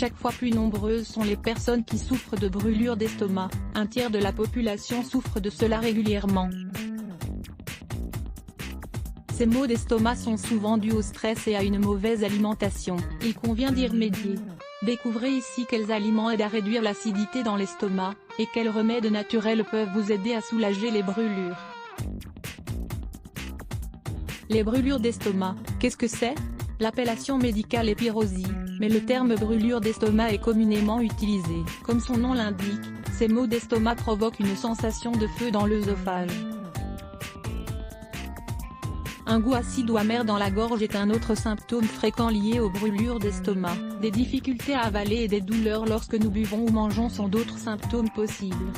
Chaque fois plus nombreuses sont les personnes qui souffrent de brûlures d'estomac, un tiers de la population souffre de cela régulièrement. Ces maux d'estomac sont souvent dus au stress et à une mauvaise alimentation, il convient d'y remédier. Découvrez ici quels aliments aident à réduire l'acidité dans l'estomac, et quels remèdes naturels peuvent vous aider à soulager les brûlures. Les brûlures d'estomac, qu'est-ce que c'est? L'appellation médicale est pyrosie, mais le terme brûlure d'estomac est communément utilisé. Comme son nom l'indique, ces maux d'estomac provoquent une sensation de feu dans l'œsophage. Un goût acide ou amer dans la gorge est un autre symptôme fréquent lié aux brûlures d'estomac. Des difficultés à avaler et des douleurs lorsque nous buvons ou mangeons sont d'autres symptômes possibles.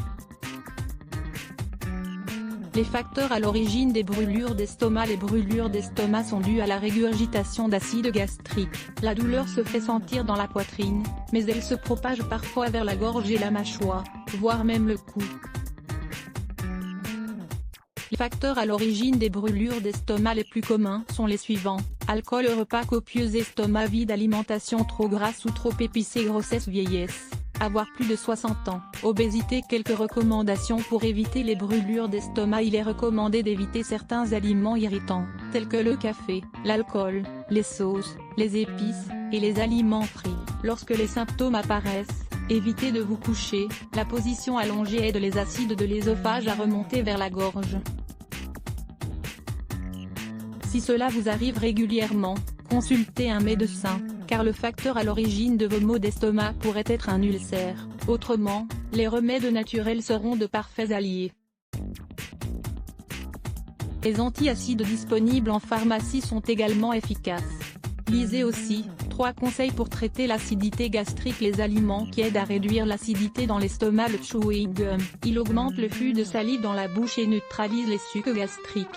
Les facteurs à l'origine des brûlures d'estomac. Les brûlures d'estomac sont dues à la régurgitation d'acide gastrique. La douleur se fait sentir dans la poitrine, mais elle se propage parfois vers la gorge et la mâchoire, voire même le cou. Les facteurs à l'origine des brûlures d'estomac les plus communs sont les suivants: alcool, repas copieux, estomac vide, alimentation trop grasse ou trop épicée, grossesse, vieillesse, avoir plus de 60 ans, obésité. Quelques recommandations pour éviter les brûlures d'estomac. Il est recommandé d'éviter certains aliments irritants, tels que le café, l'alcool, les sauces, les épices, et les aliments frits. Lorsque les symptômes apparaissent, évitez de vous coucher, la position allongée aide les acides de l'œsophage à remonter vers la gorge. Si cela vous arrive régulièrement, consultez un médecin, car le facteur à l'origine de vos maux d'estomac pourrait être un ulcère. Autrement, les remèdes naturels seront de parfaits alliés. Les antiacides disponibles en pharmacie sont également efficaces. Lisez aussi 3 conseils pour traiter l'acidité gastrique. Les aliments qui aident à réduire l'acidité dans l'estomac. Le chewing gum, il augmente le flux de salive dans la bouche et neutralise les sucs gastriques.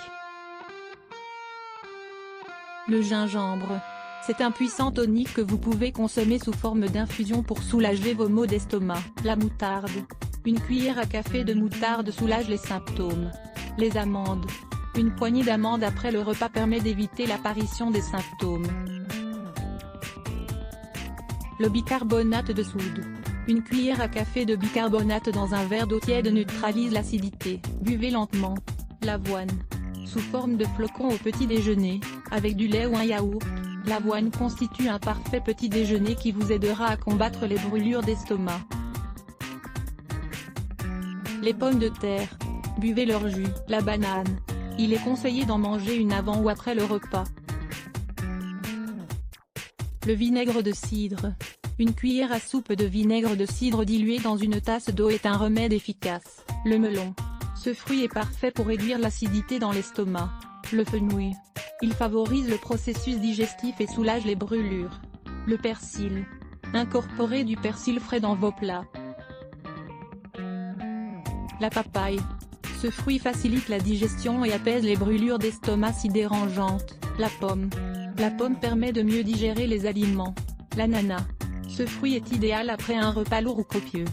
Le gingembre, c'est un puissant tonique que vous pouvez consommer sous forme d'infusion pour soulager vos maux d'estomac. La moutarde, une cuillère à café de moutarde soulage les symptômes. Les amandes, une poignée d'amandes après le repas permet d'éviter l'apparition des symptômes. Le bicarbonate de soude, une cuillère à café de bicarbonate dans un verre d'eau tiède neutralise l'acidité. Buvez lentement. L'avoine, sous forme de flocons au petit déjeuner, avec du lait ou un yaourt. L'avoine constitue un parfait petit déjeuner qui vous aidera à combattre les brûlures d'estomac. Les pommes de terre, buvez leur jus. La banane, il est conseillé d'en manger une avant ou après le repas. Le vinaigre de cidre, une cuillère à soupe de vinaigre de cidre dilué dans une tasse d'eau est un remède efficace. Le melon, ce fruit est parfait pour réduire l'acidité dans l'estomac. Le fenouil, il favorise le processus digestif et soulage les brûlures. Le persil, incorporez du persil frais dans vos plats. La papaye, ce fruit facilite la digestion et apaise les brûlures d'estomac si dérangeantes. La pomme permet de mieux digérer les aliments. L'ananas, ce fruit est idéal après un repas lourd ou copieux.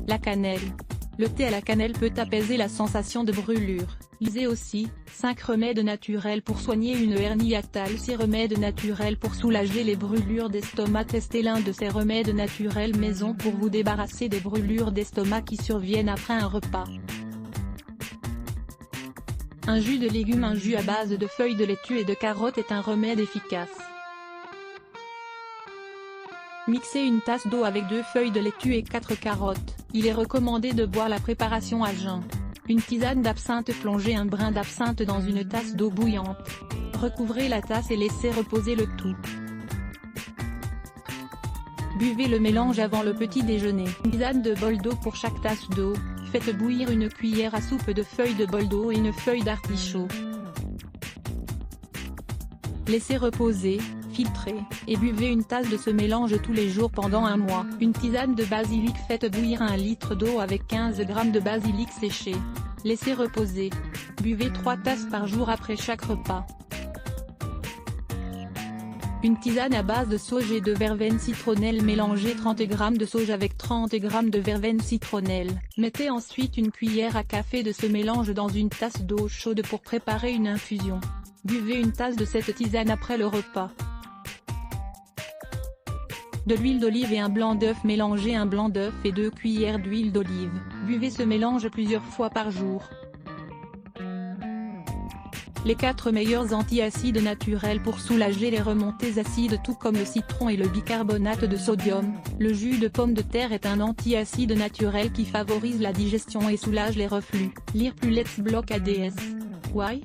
La cannelle, le thé à la cannelle peut apaiser la sensation de brûlure. Lisez aussi 5 remèdes naturels pour soigner une hernie hiatale. 6 remèdes naturels pour soulager les brûlures d'estomac. Testez l'un de ces remèdes naturels maison pour vous débarrasser des brûlures d'estomac qui surviennent après un repas. Un jus de légumes. Un jus à base de feuilles de laitue et de carottes est un remède efficace. Mixez une tasse d'eau avec 2 feuilles de laitue et 4 carottes. Il est recommandé de boire la préparation à jeun. Une tisane d'absinthe. Plongez un brin d'absinthe dans une tasse d'eau bouillante. Recouvrez la tasse et laissez reposer le tout. Buvez le mélange avant le petit déjeuner. Une tisane de bol d'eau pour chaque tasse d'eau. Faites bouillir une cuillère à soupe de feuilles de bol d'eau et une feuille d'artichaut. Laissez reposer, filtrez, et buvez une tasse de ce mélange tous les jours pendant un mois. Une tisane de basilic. Faites bouillir 1 litre d'eau avec 15 g de basilic séché. Laissez reposer. Buvez 3 tasses par jour après chaque repas. Une tisane à base de sauge et de verveine citronnelle. Mélangez 30 g de sauge avec 30 g de verveine citronnelle. Mettez ensuite une cuillère à café de ce mélange dans une tasse d'eau chaude pour préparer une infusion. Buvez une tasse de cette tisane après le repas. de l'huile d'olive et un blanc d'œuf. Mélangez un blanc d'œuf et 2 cuillères d'huile d'olive. Buvez ce mélange plusieurs fois par jour. Les 4 meilleurs antiacides naturels pour soulager les remontées acides tout comme le citron et le bicarbonate de sodium. Le jus de pomme de terre est un antiacide naturel qui favorise la digestion et soulage les reflux. Lire plus Let's Block ADS. Why?